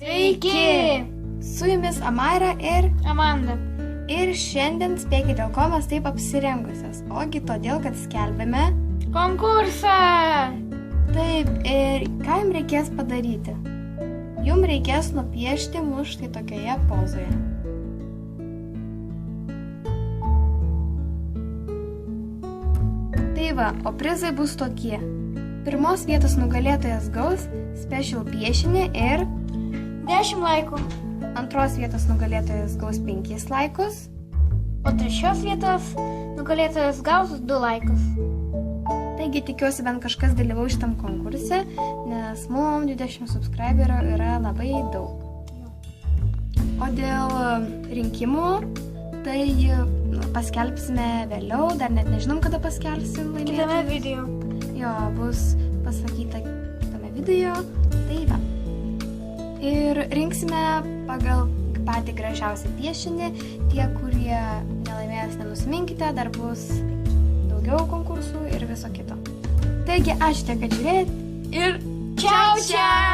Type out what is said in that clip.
Sveiki! Su jumis Amaira ir Amanda. Ir šiandien spėkite, dėl ko mes taip apsirengusios. Ogi todėl, kad skelbėme. Konkursą! Taip, ir ką jums reikės padaryti? Jums reikės nupiešti mus štai tokioje pozoje. Tai va, o prizai bus tokie. Pirmos vietos nugalėtojas gaus special piešinį ir 10 laikų. antros vietos nugalėtojas gaus 5 laikus. O trečios vietos nugalėtojas gaus 2 laikus. Taigi tikiuosi bent kažkas dalyvau šitam konkurse, nes mums 20 subscriberių yra labai daug. O dėl rinkimų, tai paskelbsime vėliau, dar net nežinom, kada paskelbsim laimėtojus. Kitame video. Jo, bus pasakyta kitame video, tai va. Ir rinksime pagal patį gražiausią piešinį. Tie, kurie nelaimės, nenusiminkite, dar bus daugiau konkursų ir viso kito. Taigi, ačiū tiek, kad žiūrėjot ir Čiau, čiau!